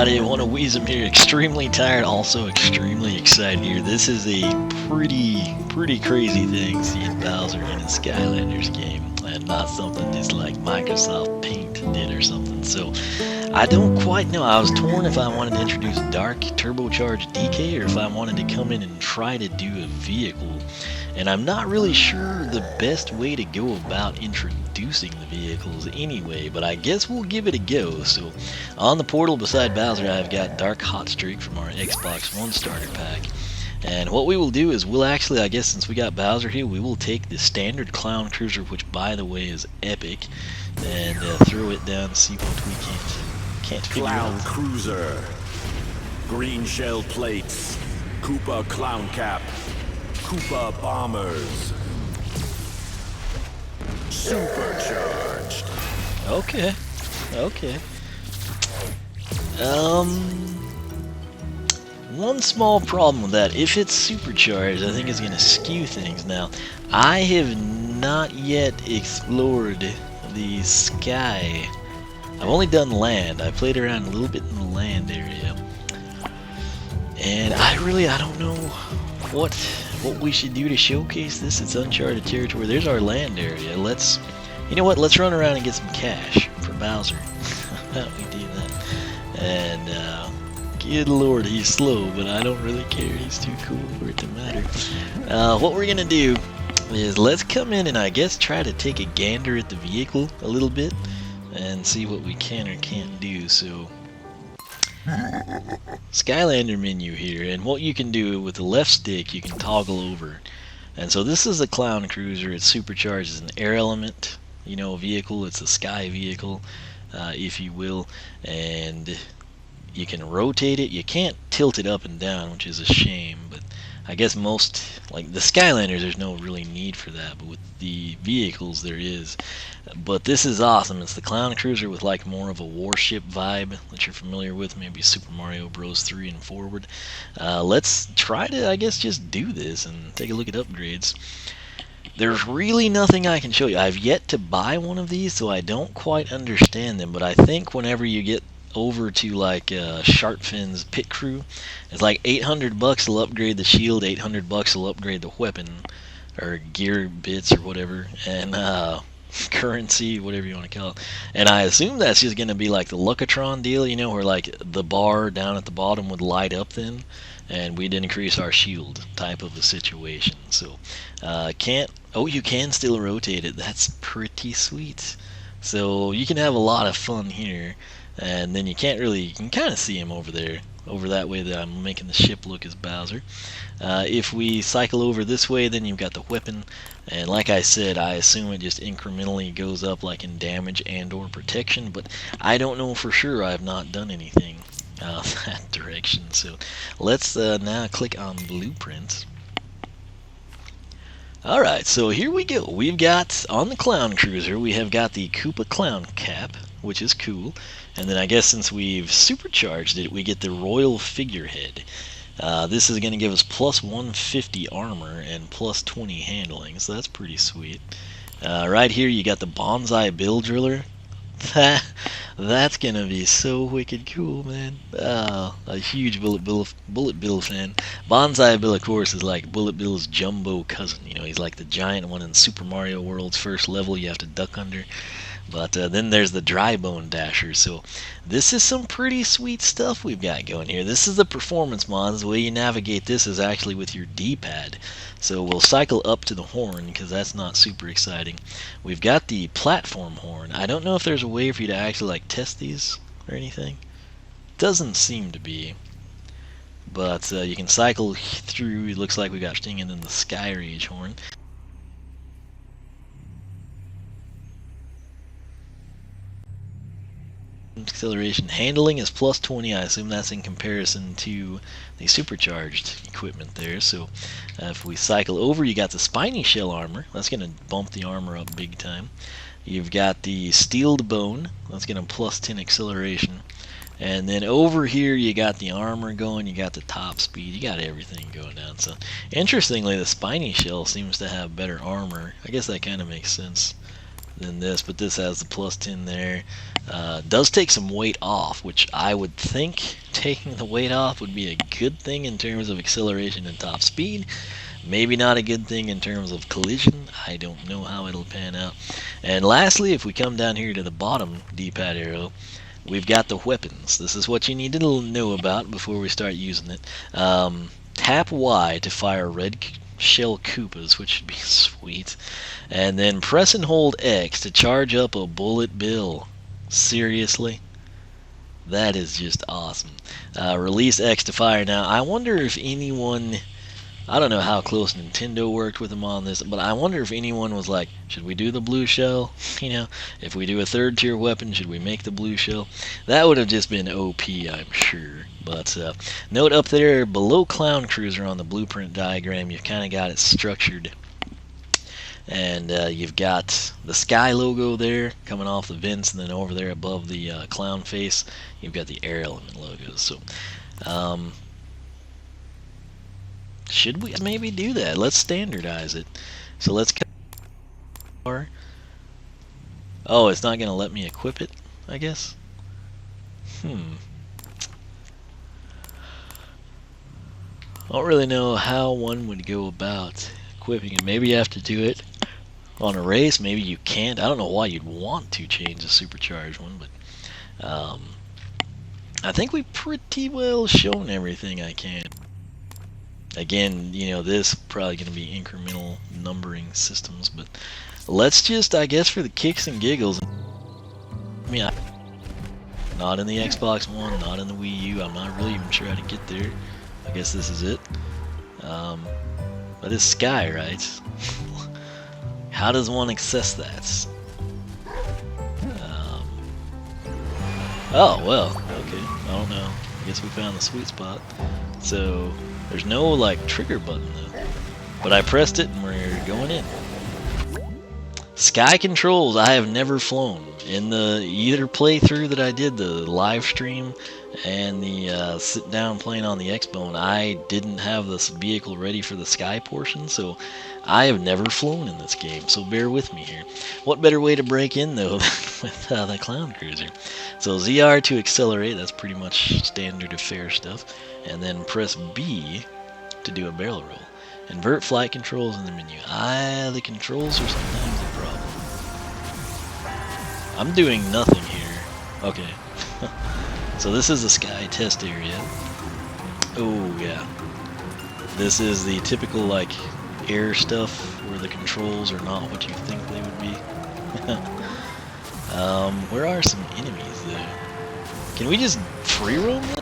everybody, I want to wheeze them here. Extremely tired, also extremely excited here. This is a pretty crazy thing, seeing Bowser in a Skylanders game, and not something just like Microsoft Paint did or something. So I don't quite know. I was torn if I wanted to introduce Dark Turbocharged DK or if I wanted to come in and try to do a vehicle. And I'm not really sure the best way to go about introducing the vehicles anyway, but I guess we'll give it a go. So on the portal beside Bowser, I've got Dark Hot Streak from our Xbox One starter pack. And what we will do is we'll actually, I guess since we got Bowser here, we will take the standard Clown Cruiser, which by the way is epic, and throw it down and see what we can't figure Clown out. Cruiser, green shell plates, Koopa Clown Cap, Koopa Bombers, Supercharged. Okay. One small problem with that, if it's supercharged, I think it's going to skew things. Now, I have not yet explored the sky. I've only done land. I played around a little bit in the land area. And I don't know what we should do to showcase this. It's uncharted territory. There's our land area. You know what? Let's run around and get some cash for Bowser. How about we do that? And, good lord, he's slow, but I don't really care. He's too cool for it to matter. What we're gonna do is let's come in and I guess try to take a gander at the vehicle a little bit and see what we can or can't do. So, Skylander menu here, and what you can do with the left stick, you can toggle over. And so this is a Clown Cruiser. It's supercharged as an air element, vehicle. It's a sky vehicle, if you will, and you can rotate it. You can't tilt it up and down, which is a shame, but I guess most, like the Skylanders, there's no really need for that, but with the vehicles there is. But this is awesome. It's the Clown Cruiser with like more of a warship vibe that you're familiar with, maybe Super Mario Bros. 3 and forward. Let's try to, I guess, just do this and take a look at upgrades. There's really nothing I can show you. I've yet to buy one of these, so I don't quite understand them, but I think whenever you get over to like Sharkfin's Pit Crew, it's like $800 will upgrade the shield, $800 will upgrade the weapon or gear bits or whatever, and currency, whatever you want to call it. And I assume that's just going to be like the Luckatron deal, where like the bar down at the bottom would light up then and we'd increase our shield type of a situation. So you can still rotate it. That's pretty sweet. So you can have a lot of fun here. And then you can kind of see him over there, over that way that I'm making the ship look as Bowser. If we cycle over this way, then you've got the weapon, and like I said, I assume it just incrementally goes up like in damage and or protection, but I don't know for sure. I have not done anything that direction. So let's now click on blueprints. Alright, so here we go. We've got, on the Clown Cruiser, we have got the Koopa Clown Cap, which is cool. And then I guess since we've supercharged it, we get the Royal Figurehead. This is going to give us plus 150 armor and plus 20 handling, so that's pretty sweet. Right here you got the Bonsai Bill Driller. That's going to be so wicked cool, man. A huge Bullet Bill fan. Bonsai Bill, of course, is like Bullet Bill's jumbo cousin. He's like the giant one in Super Mario World's first level you have to duck under. But then there's the Dry Bone Dasher. So this is some pretty sweet stuff we've got going here. This is the performance mods. The way you navigate this is actually with your D-pad. So we'll cycle up to the horn because that's not super exciting. We've got the platform horn. I don't know if there's a way for you to actually like test these or anything. Doesn't seem to be. But you can cycle through. It looks like we got Sting and then the Sky Rage horn. Acceleration handling is plus 20. I assume that's in comparison to the supercharged equipment there. So if we cycle over, you got the spiny shell armor. That's going to bump the armor up big time. You've got the steeled bone. That's going to plus 10 acceleration. And then over here you got the armor going, you got the top speed, you got everything going down. So interestingly, the spiny shell seems to have better armor. I guess that kind of makes sense. than this, but this has the plus 10 there. Does take some weight off, which I would think taking the weight off would be a good thing in terms of acceleration and top speed. Maybe not a good thing in terms of collision. I don't know how it'll pan out. And lastly, if we come down here to the bottom D-pad arrow, we've got the weapons. This is what you need to know about before we start using it. Tap Y to fire red shell Koopas, which should be sweet. And then press and hold X to charge up a bullet bill. Seriously? That is just awesome. Release X to fire. Now, I wonder if anyone... I don't know how close Nintendo worked with them on this, but I wonder if anyone was like, should we do the blue shell? You know, if we do a third tier weapon, should we make the blue shell? That would have just been OP, I'm sure. But note up there below Clown Cruiser on the blueprint diagram, you've kind of got it structured. And you've got the Sky logo there coming off the vents, and then over there above the clown face, you've got the air element logos. So, should we maybe do that? Let's standardize it. So let's... Oh, it's not going to let me equip it, I guess? I don't really know how one would go about equipping it. Maybe you have to do it on a race. Maybe you can't. I don't know why you'd want to change the supercharged one, but I think we've pretty well shown everything I can. Again, you know, this probably going to be incremental numbering systems, but let's just, I guess, for the kicks and giggles. I mean, not in the Xbox One, not in the Wii U. I'm not really even sure how to get there. I guess this is it. But it's Sky, right? How does one access that? Oh, well, okay. I don't know. I guess we found the sweet spot. So... there's no, like, trigger button, though. But I pressed it, and we're going in. Sky controls, I have never flown. In the either playthrough that I did, the live stream, and the sit-down playing on the Xbone, I didn't have this vehicle ready for the Sky portion, so I have never flown in this game, so bear with me here. What better way to break in, though, with the Clown Cruiser? So ZR to accelerate, that's pretty much standard affair stuff. And then press B to do a barrel roll. Invert flight controls in the menu. The controls are sometimes a problem. I'm doing nothing here. Okay. So this is the Sky test area. Oh, yeah. This is the typical, like, air stuff where the controls are not what you think they would be. Where are some enemies, though? Can we just free roam that?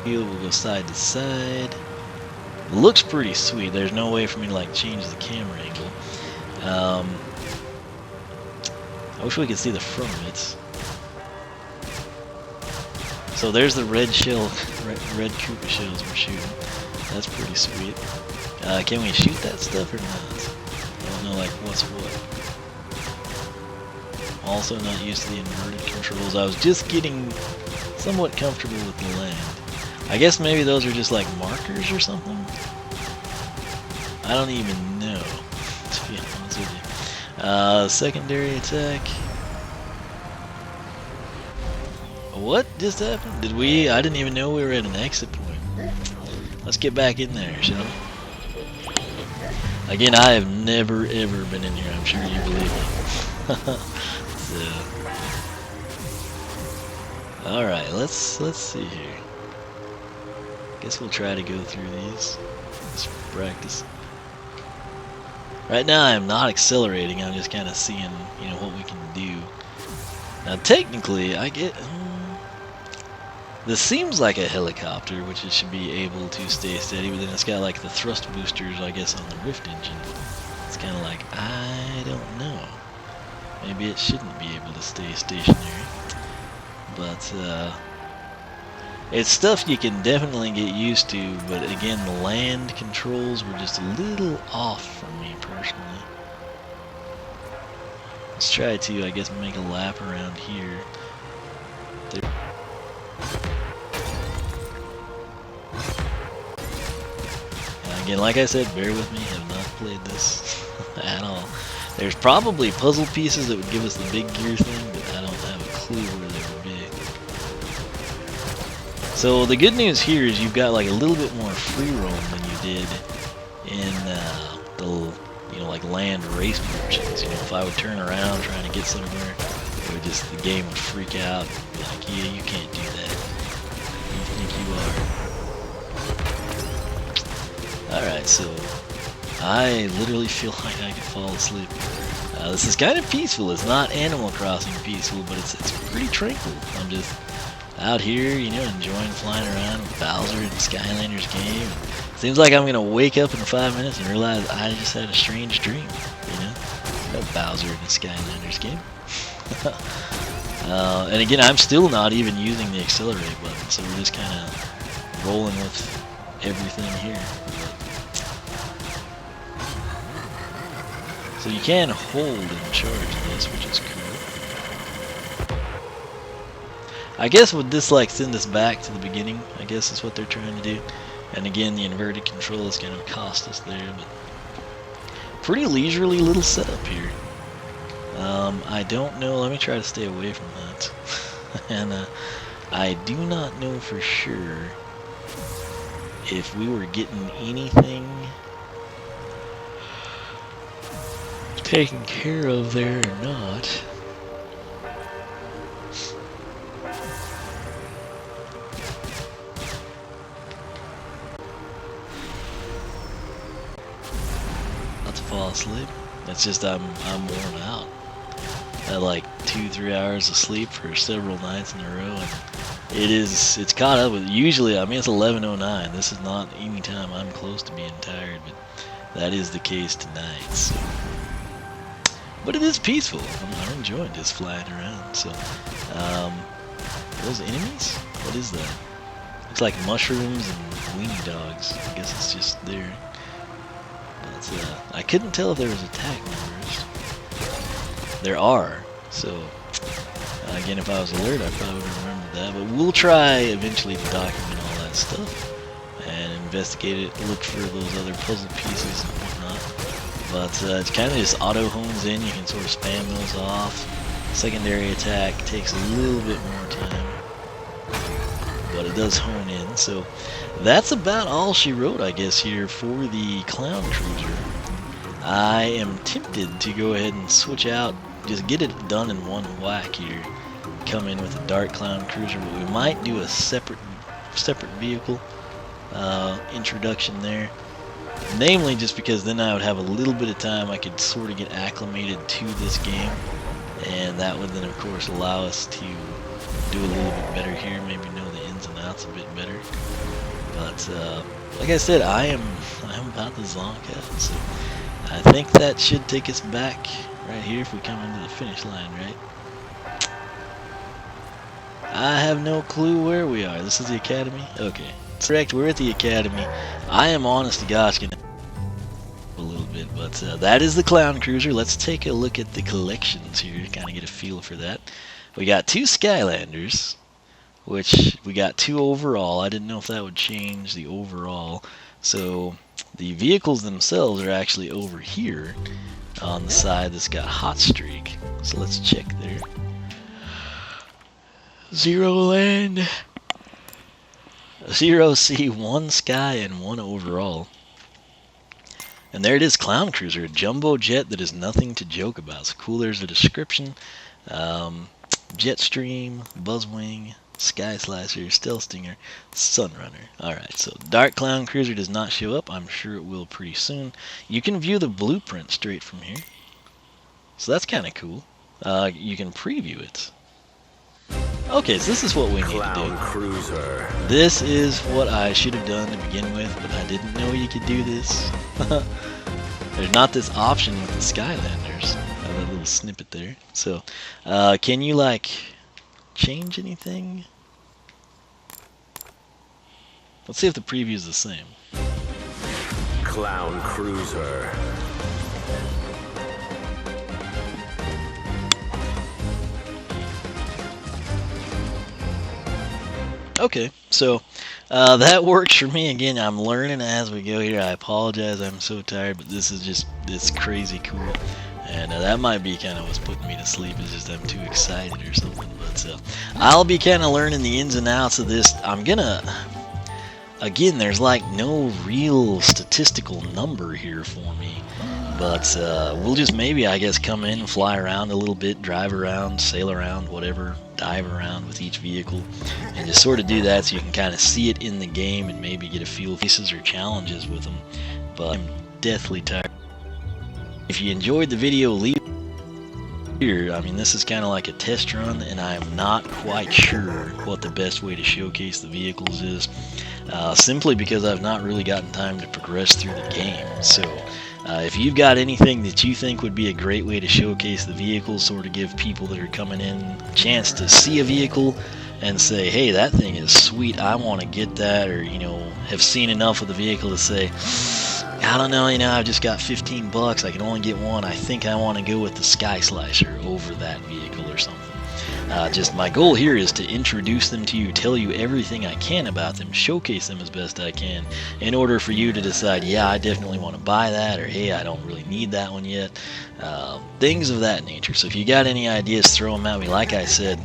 We'll go side to side. Looks pretty sweet. There's no way for me to like change the camera angle. I wish we could see the front of it. So there's the red shell, red Koopa shells we're shooting. That's pretty sweet. Can we shoot that stuff or not? I don't know like what's what. Also not used to the inverted controls. I was just getting somewhat comfortable with the land. I guess maybe those are just like markers or something? I don't even know, to be honest with you. Secondary attack. What just happened? Did we? I didn't even know we were at an exit point. Let's get back in there, shall we? Again, I have never ever been in here, I'm sure you believe me. So. Alright, let's see here. Guess we'll try to go through these. Just for practice. Right now I'm not accelerating, I'm just kind of seeing, you know, what we can do. Now technically, I get... this seems like a helicopter, which it should be able to stay steady, but then it's got like the thrust boosters, I guess, on the Rift engine. It's kind of like, I don't know. Maybe it shouldn't be able to stay stationary. But, it's stuff you can definitely get used to, but again, the land controls were just a little off for me personally. Let's try to, I guess, make a lap around here. There. Again, like I said, bear with me. I have not played this at all. There's probably puzzle pieces that would give us the big gear thing, but I don't have a clue where they would be. So the good news here is you've got like a little bit more free roam than you did in the like land race portions. If I would turn around trying to get somewhere, the game would freak out. Be like, yeah, you can't do that. You think you are? Alright, so I literally feel like I could fall asleep. This is kind of peaceful. It's not Animal Crossing peaceful, but it's pretty tranquil. I'm just out here, enjoying flying around with Bowser in Skylanders game. Seems like I'm gonna wake up in 5 minutes and realize I just had a strange dream. Bowser in the Skylanders game. And again, I'm still not even using the accelerate button, so we're just kind of rolling with everything here. So you can hold and charge this, which is cool. I guess would this send us back to the beginning? I guess is what they're trying to do. And again, the inverted control is going to cost us there, but pretty leisurely little setup here. I don't know. Let me try to stay away from that. And I do not know for sure if we were getting anything taken care of there or not. Not to fall asleep. It's just I'm worn out. I had like 2-3 hours of sleep for several nights in a row, and it's caught up with. Usually, I mean, it's 11:09. This is not any time I'm close to being tired, but that is the case tonight. So. But it is peaceful. I'm enjoying just flying around. So, those enemies? What is that? Looks like mushrooms and weenie dogs. I guess it's just there. But I couldn't tell if there was attack numbers. There are. So, again, if I was alert, I probably would have remembered that. But we'll try eventually to document all that stuff and investigate it, look for those other puzzle pieces and whatnot. But it's kind of just auto hones in. You can sort of spam those off. Secondary attack takes a little bit more time, but it does hone in. So that's about all she wrote, I guess, here for the Clown Cruiser. I am tempted to go ahead and switch out, just get it done in one whack here. Come in with a Dark Clown Cruiser, but we might do a separate vehicle introduction there. Namely, just because then I would have a little bit of time, I could sort of get acclimated to this game, and that would then, of course, allow us to do a little bit better here, maybe know the ins and outs a bit better. But like I said, I'm about to zonk out, so I think that should take us back right here if we come into the finish line, right? I have no clue where we are. This is the Academy? Okay. Correct, we're at the Academy. I am honest to gosh gonna a little bit, but that is the Clown Cruiser. Let's take a look at the collections here, kind of get a feel for that. We got 2 Skylanders, which we got 2 overall. I didn't know if that would change the overall. So the vehicles themselves are actually over here on the side that's got Hot Streak. So let's check there. Zero Land. 0 C, 1 Sky, and 1 overall. And there it is, Clown Cruiser, a jumbo jet that is nothing to joke about. So cool, there's a description. Jetstream, Buzzwing, Sky Slicer, Stealth Stinger, Sunrunner. Alright, so Dark Clown Cruiser does not show up. I'm sure it will pretty soon. You can view the blueprint straight from here. So that's kind of cool. You can preview it. Okay, so this is what we need to do. Cruiser. This is what I should have done to begin with, but I didn't know you could do this. There's not this option with the Skylanders. That little snippet there. So, can you, like, change anything? Let's see if the preview is the same. Clown Cruiser. Okay, so that works for me. Again, I'm learning as we go here. I apologize, I'm so tired, but this is just this crazy cool. And that might be kind of what's putting me to sleep. Is just I'm too excited or something. But I'll be kind of learning the ins and outs of this. I'm gonna, again, there's like no real statistical number here for me. But we'll just maybe, I guess, come in and fly around a little bit, drive around, sail around, whatever, dive around with each vehicle, and just sort of do that so you can kind of see it in the game and maybe get a feel of faces or challenges with them. But I'm deathly tired. If you enjoyed the video, leave here. I mean, this is kind of like a test run, and I'm not quite sure what the best way to showcase the vehicles is, simply because I've not really gotten time to progress through the game. So if you've got anything that you think would be a great way to showcase the vehicles, sort of give people that are coming in a chance to see a vehicle and say, hey, that thing is sweet, I want to get that, or, you know, have seen enough of the vehicle to say, I don't know, I've just got 15 bucks, I can only get one, I think I want to go with the Sky Slicer over that vehicle or something. Just my goal here is to introduce them to you, tell you everything I can about them, showcase them as best I can, in order for you to decide, yeah, I definitely want to buy that, or hey, I don't really need that one yet. Things of that nature. So if you got any ideas, throw them at me. Like I said,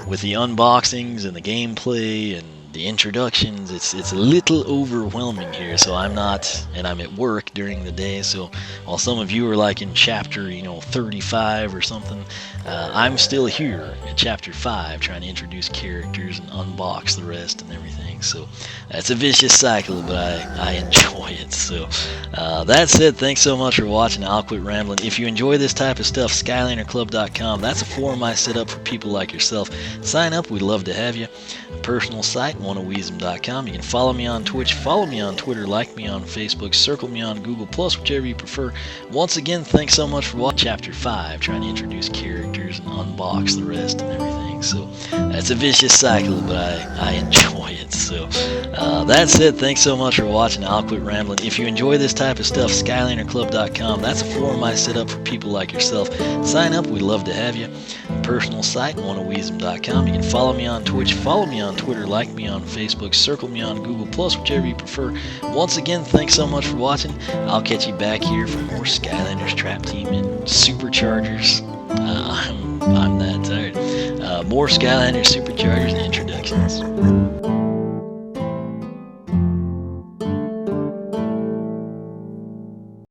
with the unboxings and the gameplay and the introductions, it's a little overwhelming here, so I'm not, and I'm at work during the day, so while some of you are like in chapter 35 or something, I'm still here at chapter 5 trying to introduce characters and unbox the rest and everything. So it's a vicious cycle, but I enjoy it. So that said, thanks so much for watching. I'll quit rambling. If you enjoy this type of stuff, SkylanderClub.com, that's a forum I set up for people like yourself. Sign up, we'd love to have you. A personal site, oneofweezem.com. You can follow me on Twitch, follow me on Twitter, like me on Facebook, circle me on Google+, whichever you prefer. Once again, thanks so much for watching Chapter 5, trying to introduce characters and unbox the rest and everything. So that's a vicious cycle, but I enjoy it. So that said, thanks so much for watching. I'll quit rambling. If you enjoy this type of stuff, SkylanderClub.com, that's a forum I set up for people like yourself. Sign up, we'd love to have you. A personal site, oneofweezem.com. You can follow me on Twitch, follow me on Twitter, like me on Facebook, circle me on Google+, whichever you prefer. Once again, thanks so much for watching. I'll catch you back here for more Skylanders Trap Team and SuperChargers. I'm that tired. More Skylanders SuperChargers and introductions.